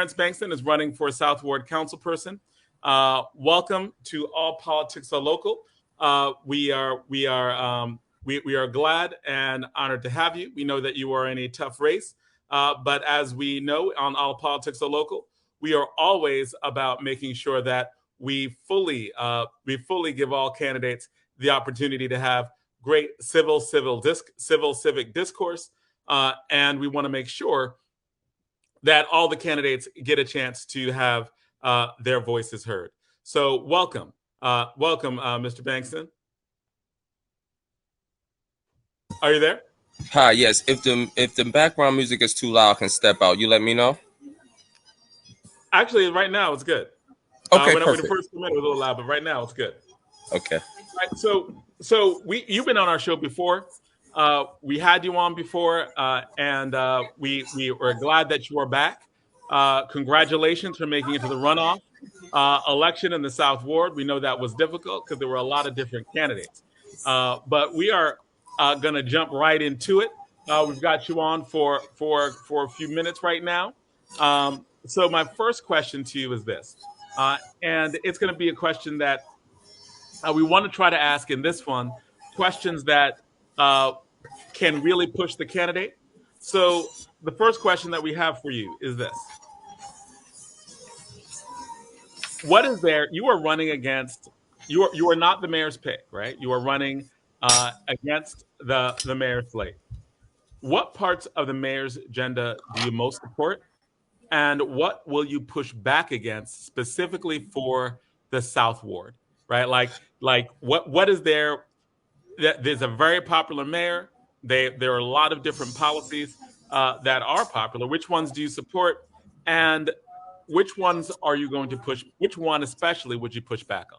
Terrance Bankston is running for South Ward councilperson. Welcome to All Politics Are Local. We are glad and honored to have you. We know that you are in a tough race, but as we know on All Politics Are Local, we are always about making sure that we fully give all candidates the opportunity to have great civic discourse, and we want to make sure that all the candidates get a chance to have their voices heard. So welcome, Mr. Bankston. Are you there? Hi, yes. If the background music is too loud, I can step out. You let me know. Actually, right now it's good. Okay, when perfect. the first minute was a little loud, but right now it's good. Okay. Right, so you've been on our show before. We had you on before, and we were glad that you are back. Congratulations for making it to the runoff election in the South Ward. We know that was difficult because there were a lot of different candidates. But we are going to jump right into it. We've got you on for a few minutes right now. So my first question to you is this, and it's going to be a question that we want to try to ask in this one, questions that can really push the candidate. So the first question that we have for you is this. What is there? You are running against, you are not the mayor's pick, right? You are running against the mayor's slate. What parts of the mayor's agenda do you most support? And what will you push back against specifically for the South Ward, right? Like what is there? There's a very popular mayor. There are a lot of different policies that are popular. Which ones do you support? And which ones are you going to push? Which one especially would you push back on?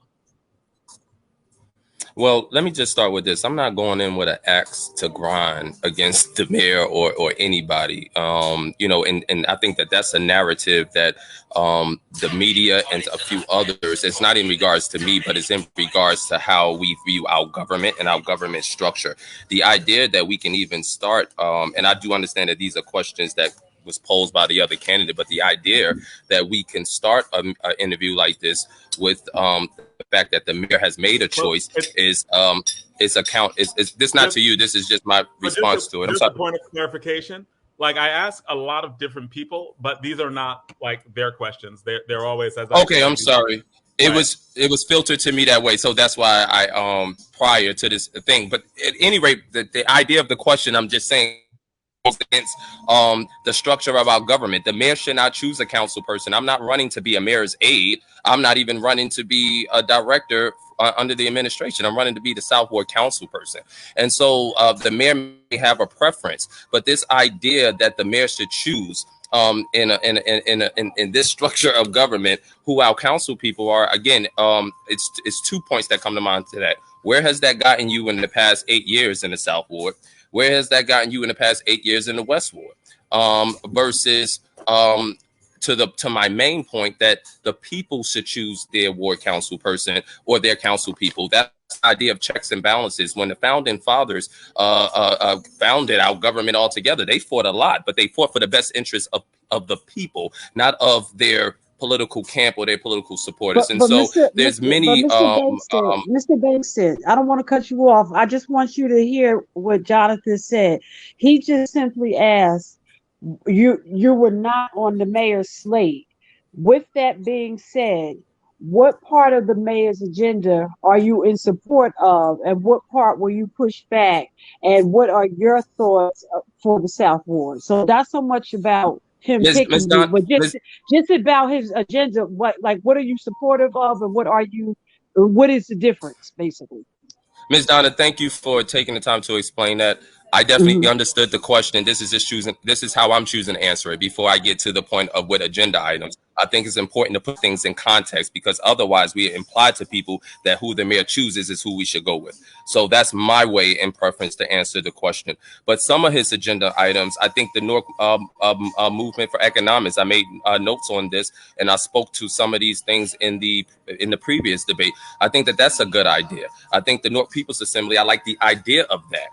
Well, let me just start with this. I'm not going in with an axe to grind against the mayor or anybody. And I think that that's a narrative that the media and a few others, it's not in regards to me, but it's in regards to how we view our government and our government structure. The idea that we can even start, and I do understand that these are questions that was posed by the other candidate, but the idea that we can start an interview like this with the fact that the mayor has made a choice is this not to you. This is just my response to it. Just a point of clarification. Like I ask a lot of different people, but these are not like their questions. They're always as okay. I'm sorry. It was filtered to me that way, so that's why I prior to this thing. But at any rate, the idea of the question, I'm just saying, against the structure of our government. The mayor should not choose a council person. I'm not running to be a mayor's aide. I'm not even running to be a director under the administration. I'm running to be the South Ward council person. And so the mayor may have a preference, but this idea that the mayor should choose in this structure of government who our council people are, again, it's 2 points that come to mind to that. Where has that gotten you in the past 8 years in the South Ward? Where has that gotten you in the past 8 years in the West Ward? Versus to my main point that the people should choose their ward council person or their council people. That idea of checks and balances. When the founding fathers founded our government altogether, they fought a lot, but they fought for the best interest of the people, not of their political camp or their political supporters. Mr. Bankston, I don't want to cut you off. I just want you to hear what Jonathan said. He just simply asked, you were not on the mayor's slate. With that being said, what part of the mayor's agenda are you in support of, and what part will you push back, and what are your thoughts for the South Ward? So not so much about him picking you, but just about his agenda. What are you supportive of, and what is the difference, basically? Ms. Donna, thank you for taking the time to explain that. I definitely understood the question. This is how I'm choosing to answer it before I get to the point of what agenda items. I think it's important to put things in context, because otherwise we imply to people that who the mayor chooses is who we should go with. So that's my way in preference to answer the question. But some of his agenda items, I think the Newark movement for economics, I made notes on this, and I spoke to some of these things in the previous debate. I think that that's a good idea. I think the Newark People's Assembly, I like the idea of that.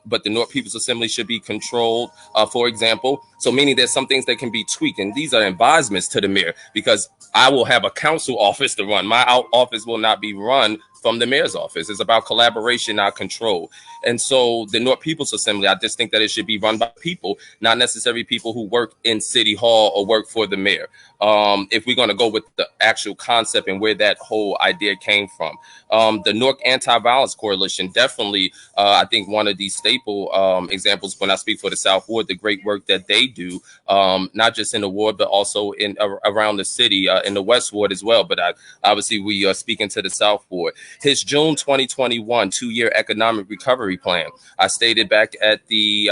But the Newark People's Assembly should be controlled, for example, So meaning there's some things that can be tweaked, and these are advisements to the mayor, because I will have a council office to run. My office will not be run from the mayor's office. It's about collaboration, not control. And so the Newark People's Assembly, I just think that it should be run by people, not necessarily people who work in City Hall or work for the mayor. If we're going to go with the actual concept and where that whole idea came from. The Newark Anti-Violence Coalition, definitely, I think one of these staple examples when I speak for the South Ward, the great work that they do, not just in the ward, but also in around the city, in the West Ward as well. But obviously we are speaking to the South Ward. His June 2021 two-year economic recovery plan, I stated back at the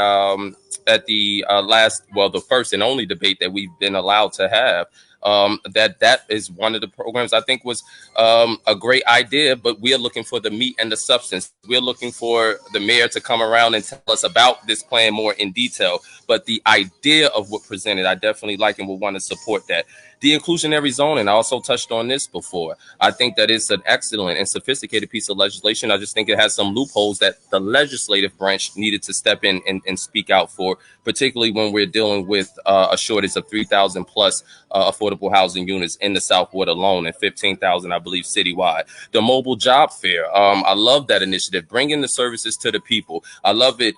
last, well, the first and only debate that we've been allowed to have, that is one of the programs I think was a great idea, but we are looking for the meat and the substance. We're looking for the mayor to come around and tell us about this plan more in detail. But the idea of what presented, I definitely like and will want to support that. The inclusionary zoning, I also touched on this before. I think that it's an excellent and sophisticated piece of legislation. I just think it has some loopholes that the legislative branch needed to step in and speak out for, particularly when we're dealing with a shortage of 3,000 plus affordable housing units in the South Ward alone, and 15,000, I believe, citywide. The mobile job fair, I love that initiative, bringing the services to the people. I love it,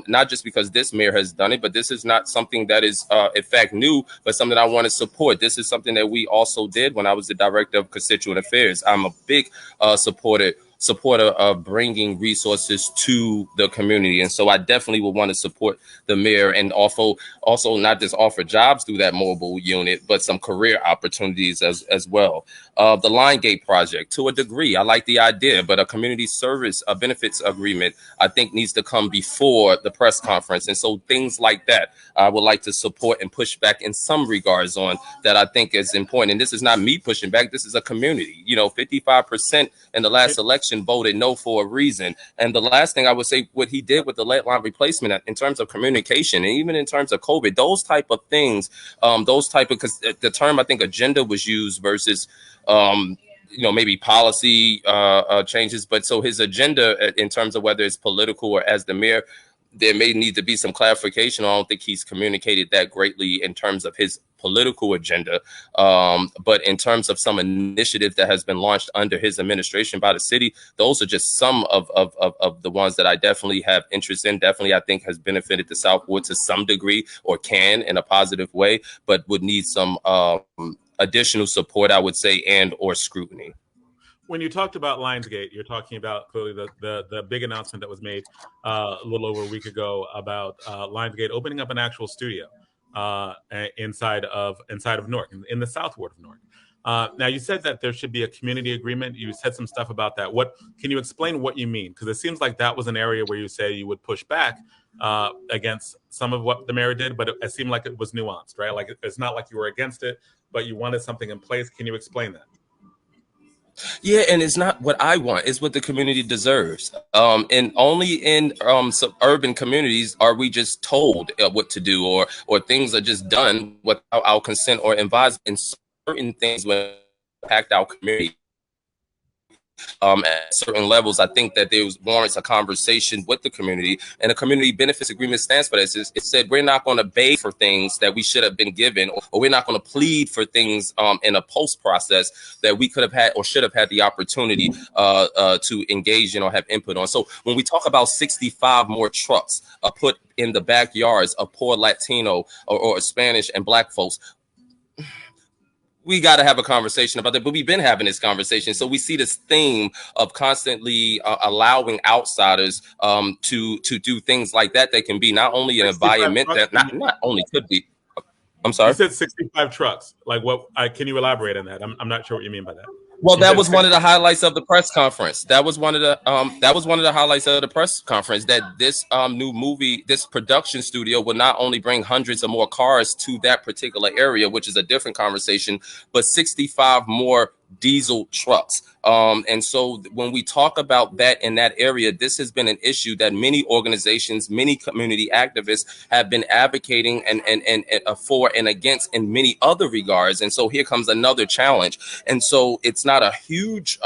not just because this mayor has done it, but this is not something that is, in fact, new, but something I want to support. This is something that we also did when I was the director of constituent affairs. I'm a big supporter of bringing resources to the community. And so I definitely would want to support the mayor, and also not just offer jobs through that mobile unit, but some career opportunities as well. The Line Gate project, to a degree, I like the idea, but a community service, a benefits agreement, I think needs to come before the press conference. And so things like that, I would like to support and push back in some regards on, that I think is important. And this is not me pushing back. This is a community. 55% in the last election voted no for a reason. And the last thing I would say, what he did with the lead line replacement in terms of communication, and even in terms of COVID, those type of things, because the term I think agenda was used versus maybe policy changes. But so his agenda in terms of whether it's political or as the mayor, there may need to be some clarification. I don't think he's communicated that greatly in terms of his political agenda. But in terms of some initiative that has been launched under his administration by the city, those are just some of the ones that I definitely have interest in. Definitely, I think has benefited the South Ward to some degree, or can in a positive way, but would need some additional support, I would say, and or scrutiny. When you talked about Lionsgate, you're talking about clearly the big announcement that was made a little over a week ago about Lionsgate opening up an actual studio inside of Newark, in the South Ward of Newark. Now, you said that there should be a community agreement. You said some stuff about that. Can you explain what you mean? Because it seems like that was an area where you say you would push back against some of what the mayor did, but it seemed like it was nuanced, right? Like it's not like you were against it, but you wanted something in place. Can you explain that? Yeah, and it's not what I want; it's what the community deserves. And only in suburban communities are we just told what to do, or things are just done without our consent or advice. And certain things will impact our community. At certain levels, I think that there warrants a conversation with the community, and a community benefits agreement stands for this. It said we're not going to beg for things that we should have been given, or we're not going to plead for things in a post process that we could have had or should have had the opportunity to engage in or have input on. So when we talk about 65 more trucks put in the backyards of poor Latino or Spanish and Black folks, we got to have a conversation about that, but we've been having this conversation. So we see this theme of constantly allowing outsiders to do things like that. That can be not only an environment that not only could be. I'm sorry. You said 65 trucks. Like what? Can you elaborate on that? I'm not sure what you mean by that. Well, that was one of the highlights of the press conference. That was one of the highlights of the press conference, that this new movie, this production studio will not only bring hundreds of more cars to that particular area, which is a different conversation, but 65 more diesel trucks. And so when we talk about that in that area, this has been an issue that many organizations, many community activists have been advocating and for and against in many other regards. And so here comes another challenge. And so it's not a huge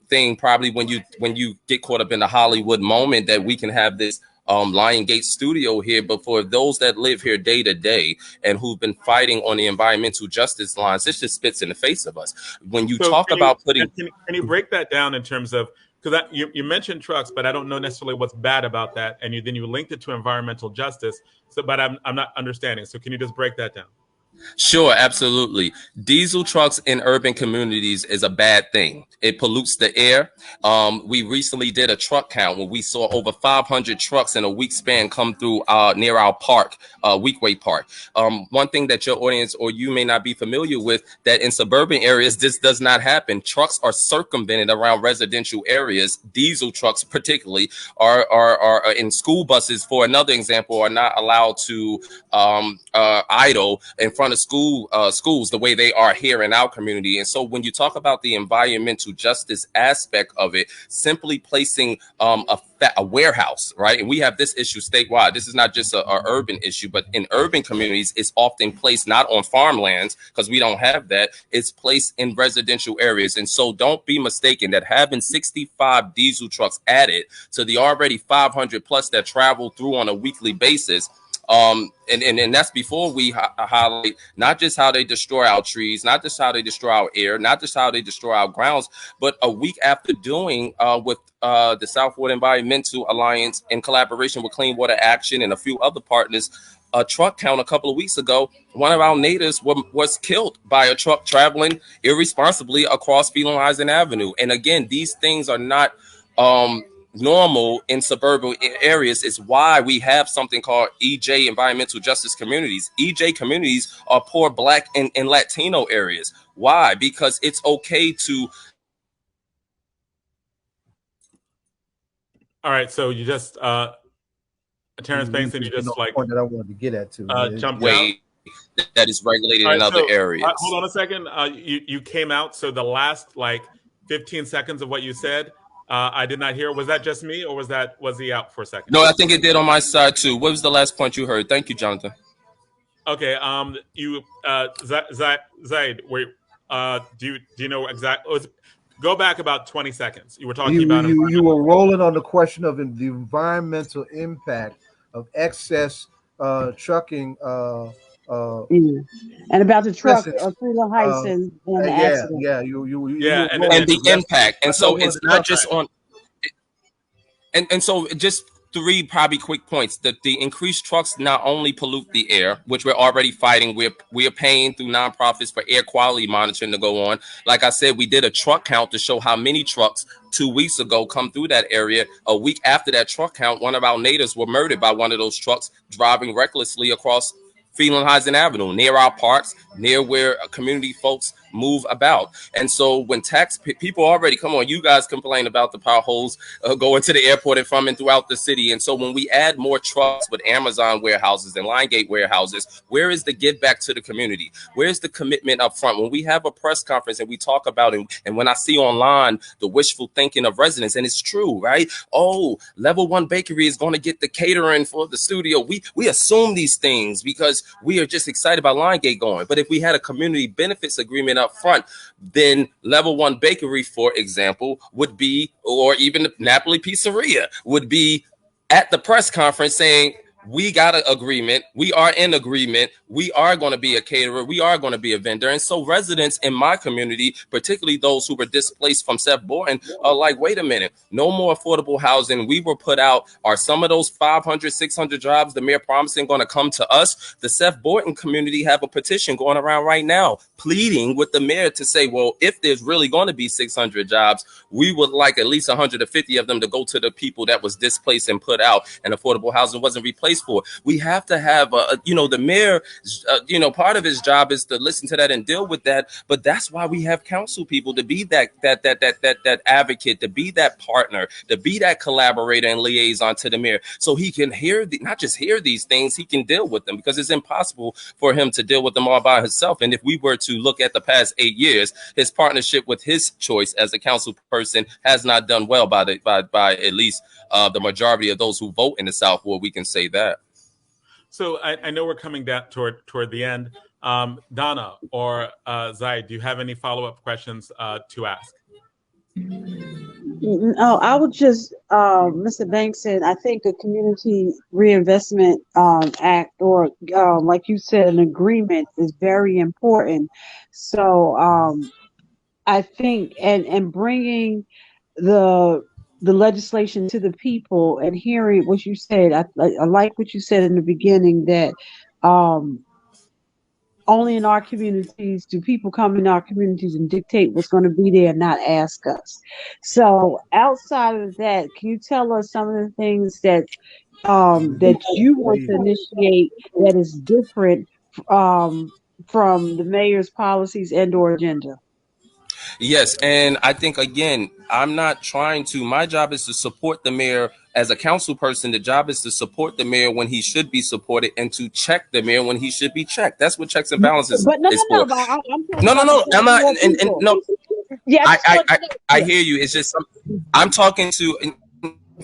thing probably when you get caught up in the Hollywood moment that we can have this Lion Gate studio here, but for those that live here day to day and who've been fighting on the environmental justice lines, this just spits in the face of us. When you So talk about putting, can you break that down in terms of, because you mentioned trucks, but I don't know necessarily what's bad about that, and then you linked it to environmental justice. So, but I'm not understanding. So can you just break that down? sure, absolutely. Diesel trucks in urban communities is a bad thing. It pollutes the air. We recently did a truck count where we saw over 500 trucks in a week span come through near our park, Weekway Park. One thing that your audience or you may not be familiar with, that in suburban areas, this does not happen. Trucks are circumvented around residential areas. Diesel trucks particularly are in school buses, for another example, are not allowed to idle in front of schools the way they are here in our community. And so when you talk about the environmental justice aspect of it, simply placing a warehouse, right? And we have this issue statewide. This is not just a urban issue, but in urban communities, it's often placed not on farmlands because we don't have that. It's placed in residential areas. And so don't be mistaken that having 65 diesel trucks added to the already 500 plus that travel through on a weekly basis, and that's before we highlight not just how they destroy our trees, not just how they destroy our air, not just how they destroy our grounds, but a week after doing with the Southwood Environmental Alliance in collaboration with Clean Water Action and a few other partners, a truck count a couple of weeks ago, one of our natives was killed by a truck traveling irresponsibly across Phelan Avenue. And again, these things are not normal in suburban areas. Is why we have something called EJ, environmental justice communities. EJ communities are poor Black and Latino areas. Why? Because it's okay to. All right. So you just Terrance Bankston, you just like point that I wanted to get at too. jumped way out. That is regulated Right, in other so, areas. hold on a second. You came out. So the last like 15 seconds of what you said, I did not hear. Was that just me, or was he out for a second? No, I think it did on my side too. What was the last point you heard? Thank you, Jonathan. Okay. You Zaid, wait. Do you know exactly? Go back about 20 seconds. You were talking about you were rolling on the question of the environmental impact of excess trucking. And about the truck, Freeland Heights, and the accident. And the impact. And so it's not just on. And so just three probably quick points. That the increased trucks not only pollute the air, which we're already fighting. We're paying through nonprofits for air quality monitoring to go on. Like I said, we did a truck count to show how many trucks 2 weeks ago come through that area. A week after that truck count, one of our natives were murdered by one of those trucks driving recklessly across Phelan Avenue, near our parks, near where community folks move about. And so when people already, come on, you guys complain about the potholes going to the airport and from and throughout the city. And so when we add more trucks with Amazon warehouses and Lion Gate warehouses, where is the give back to the community? Where's the commitment up front? When we have a press conference and we talk about it, and when I see online the wishful thinking of residents, and it's true, right? Oh, Level 1 Bakery is going to get the catering for the studio. We assume these things because we are just excited about Lion Gate going. But if we had a community benefits agreement up front, then Level 1 Bakery, for example, would be, or even Napoli Pizzeria would be at the press conference saying, we got an agreement. We are in agreement. We are going to be a caterer. We are going to be a vendor. And so residents in my community, particularly those who were displaced from Seth Bourne, are like, wait a minute, no more affordable housing. We were put out. Are some of those 500, 600 jobs the mayor promising going to come to us? The Seth Bourne community have a petition going around right now pleading with the mayor to say, well, if there's really going to be 600 jobs, we would like at least 150 of them to go to the people that was displaced and put out, and affordable housing wasn't replaced for. We have to have the mayor, part of his job is to listen to that and deal with that. But that's why we have council people, to be that advocate, to be that partner, to be that collaborator and liaison to the mayor, so he can not just hear these things, he can deal with them, because it's impossible for him to deal with them all by himself. And if we were to look at the past 8 years, his partnership with his choice as a council person has not done well by at least the majority of those who vote in the South Ward. We can say that. So I know we're coming down toward the end. Donna or Zaid, do you have any follow-up questions to ask? No, I would just, Mr. Banks said, I think a community reinvestment act, or like you said, an agreement is very important. So I think, and bringing the the legislation to the people and hearing what you said, I like what you said in the beginning, that um, only in our communities do people come in our communities and dictate what's going to be there and not ask us. So outside of that, can you tell us some of the things that you want to initiate that is different um, from the mayor's policies and or agenda? Yes, and I think again, I'm not trying to. My job is to support the mayor as a council person. The job is to support the mayor when he should be supported, and to check the mayor when he should be checked. That's what checks and balances But no, is no, no. for. But I'm talking No, no, about the no. I'm not. more And people. no, Yeah, I I, just I, want I, to know. I Yeah. hear you. It's just I'm talking to.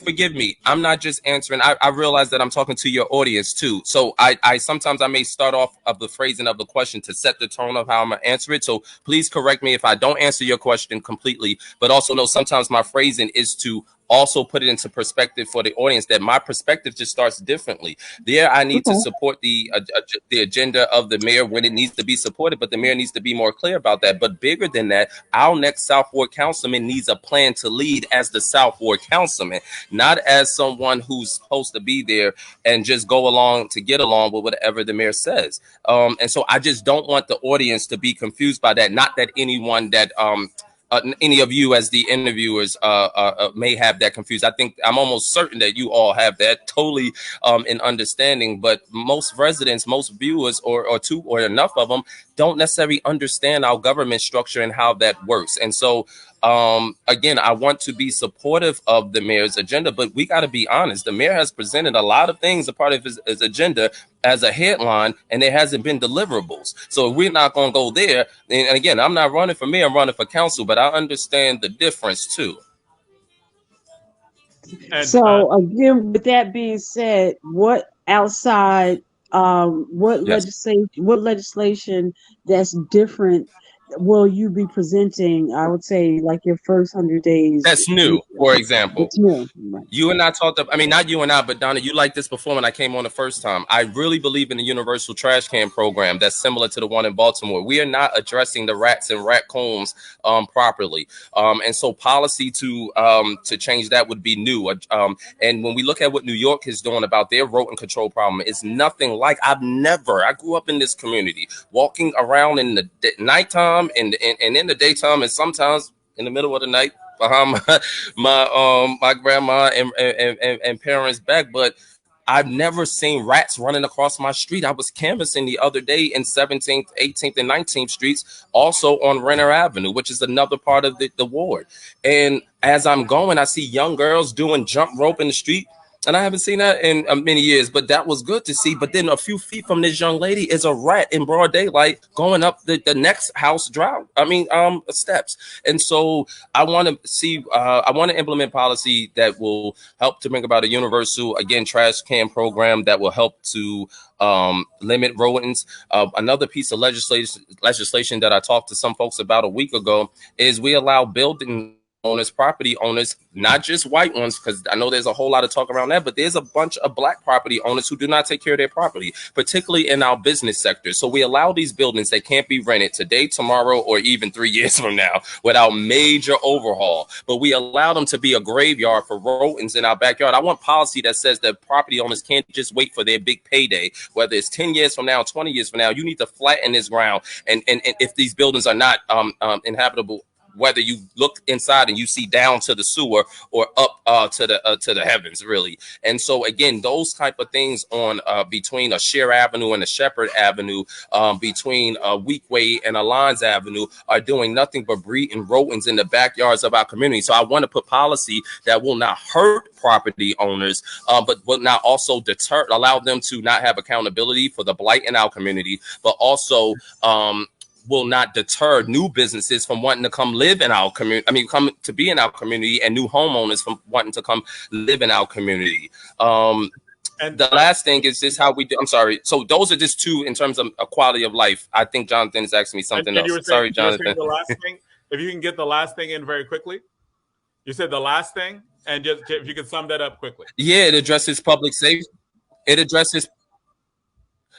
Forgive me. I'm not just answering. I realize that I'm talking to your audience too. So I sometimes I may start off of the phrasing of the question to set the tone of how I'm gonna answer it. So please correct me if I don't answer your question completely. But also know sometimes my phrasing is to also put it into perspective for the audience, that my perspective just starts differently. There, I need to Okay. support the agenda of the mayor when it needs to be supported, but the mayor needs to be more clear about that. But bigger than that, our next South Ward councilman needs a plan to lead as the South Ward councilman, not as someone who's supposed to be there and just go along to get along with whatever the mayor says. And so I just don't want the audience to be confused by that. Not that anyone that any of you as the interviewers may have that confused. I think I'm almost certain that you all have that totally in understanding, but most residents, most viewers, or two or enough of them don't necessarily understand our government structure and how that works. And so again, I want to be supportive of the mayor's agenda, but we got to be honest. The mayor has presented a lot of things a part of his agenda as a headline, and there hasn't been deliverables. So we're not going to go there. And again, I'm not running for mayor, I'm running for council, but I understand the difference too. And So again, with that being said, what outside, Yes. what legislation that's different will you be presenting? I would say like your first 100 days. That's new, for example. It's new, right? You and I talked I mean, not you and I, but Donna, you liked this before when I came on the first time. I really believe in the universal trash can program that's similar to the one in Baltimore. We are not addressing the rats and raccoons properly. And so policy to change that would be new. And when we look at what New York is doing about their rodent control problem, it's nothing like I grew up in this community, walking around in the nighttime and in the daytime, and sometimes in the middle of the night behind my grandma and parents back, but I've never seen rats running across my street. I was canvassing the other day in 17th, 18th, and 19th streets, also on Renner Avenue, which is another part of the ward. And as I'm going, I see young girls doing jump rope in the street. And I haven't seen that in many years, but that was good to see. But then a few feet from this young lady is a rat in broad daylight going up the next house steps. And so I want to see, I want to implement policy that will help to bring about a universal, again, trash can program that will help to limit rodents. Another piece of legislation that I talked to some folks about a week ago is we allow building owners, property owners, not just white ones, because I know there's a whole lot of talk around that, but there's a bunch of black property owners who do not take care of their property, particularly in our business sector. So we allow these buildings that can't be rented today, tomorrow, or even 3 years from now without major overhaul. But we allow them to be a graveyard for rodents in our backyard. I want policy that says that property owners can't just wait for their big payday, whether it's 10 years from now, 20 years from now. You need to flatten this ground. And if these buildings are not inhabitable, whether you look inside and you see down to the sewer or up to the heavens, really. And so again, those type of things on between a Shear Avenue and a Shepherd Avenue, between a Weekway and a Lines Avenue, are doing nothing but breeding rodents in the backyards of our community. So I want to put policy that will not hurt property owners, but will not also allow them to not have accountability for the blight in our community, but also will not deter new businesses from wanting to come live in our community. I mean, come to be in our community, and new homeowners from wanting to come live in our community. and The last thing is just how we do. I'm sorry. So those are just two in terms of a quality of life. I think Jonathan is asking me something and else. Sorry, you were saying Jonathan. the last thing. If you can get the last thing in very quickly. You said the last thing, and just if you could sum that up quickly. Yeah, it addresses public safety. It addresses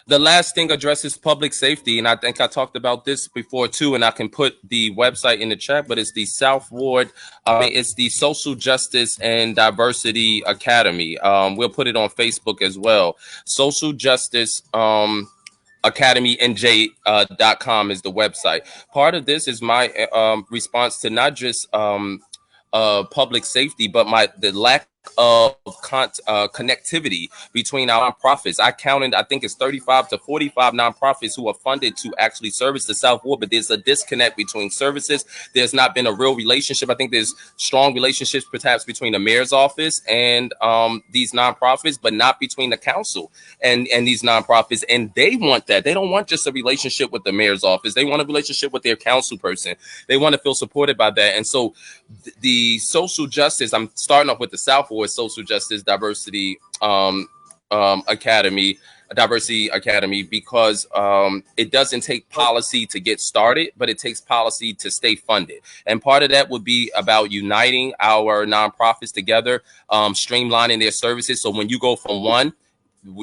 The last thing addresses public safety, and I think I talked about this before too, and I can put the website in the chat, but it's the South Ward, it's the Social Justice and Diversity Academy. We'll put it on Facebook as well. Social Justice academynj.com is the website. Part of this is my response to not just public safety, but the lack of connectivity between our nonprofits. I counted, I think it's 35 to 45 nonprofits who are funded to actually service the South Ward, but there's a disconnect between services. There's not been a real relationship. I think there's strong relationships perhaps between the mayor's office and these nonprofits, but not between the council and these nonprofits. And they want that. They don't want just a relationship with the mayor's office. They want a relationship with their council person. They want to feel supported by that. And so the social justice, I'm starting off with the South Ward Social Justice Diversity Academy, because it doesn't take policy to get started, but it takes policy to stay funded. And part of that would be about uniting our nonprofits together, streamlining their services. So when you go from one,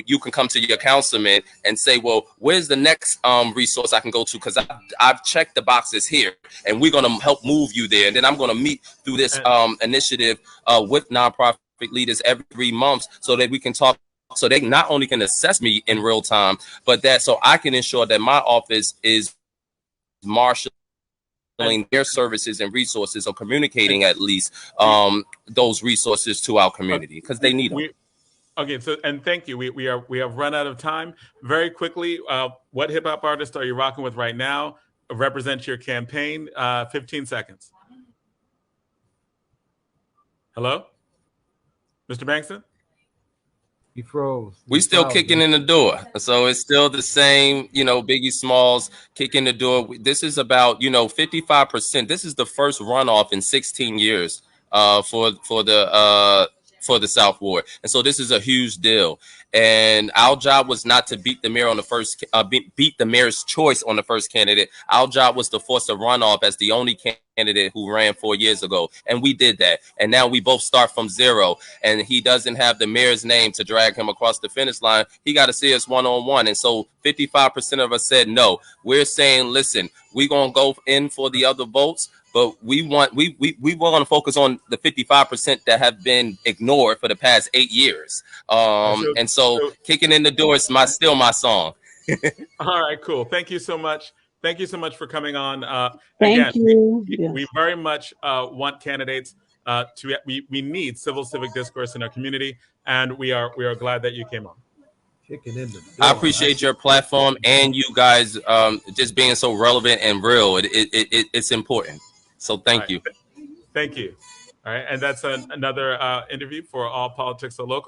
you can come to your councilman and say, well, where's the next resource I can go to? Because I've checked the boxes here, and we're going to help move you there. And then I'm going to meet through this initiative with nonprofit leaders every 3 months so that we can talk, so they not only can assess me in real time, but that so I can ensure that my office is marshaling their services and resources, or communicating at least those resources to our community, because they need them. Okay, so, and thank you. We have run out of time. Very quickly, what hip hop artist are you rocking with right now? Represent your campaign. 15 seconds. Hello, Mr. Bankston? He froze. We still kicking in the door. So it's still the same, Biggie Smalls kicking the door. This is about, 55%. This is the first runoff in 16 years for the South Ward. And so this is a huge deal. And our job was not to beat the mayor on the first, beat the mayor's choice on the first candidate. Our job was to force a runoff as the only candidate who ran 4 years ago. And we did that. And now we both start from zero. And he doesn't have the mayor's name to drag him across the finish line. He got to see us one-on-one. And so 55% of us said no. We're saying, listen, we're going to go in for the other votes, but we want to focus on the 55% that have been ignored for the past 8 years. And so kicking in the door is still my song. All right, cool. Thank you so much. Thank you so much for coming on. Thank you. We very much want candidates we need civic discourse in our community, and we are glad that you came on. Kicking in the door. I appreciate your platform and you guys just being so relevant and real. It's important. So thank you. Thank you. All right, and that's another interview for All Politics Are Local.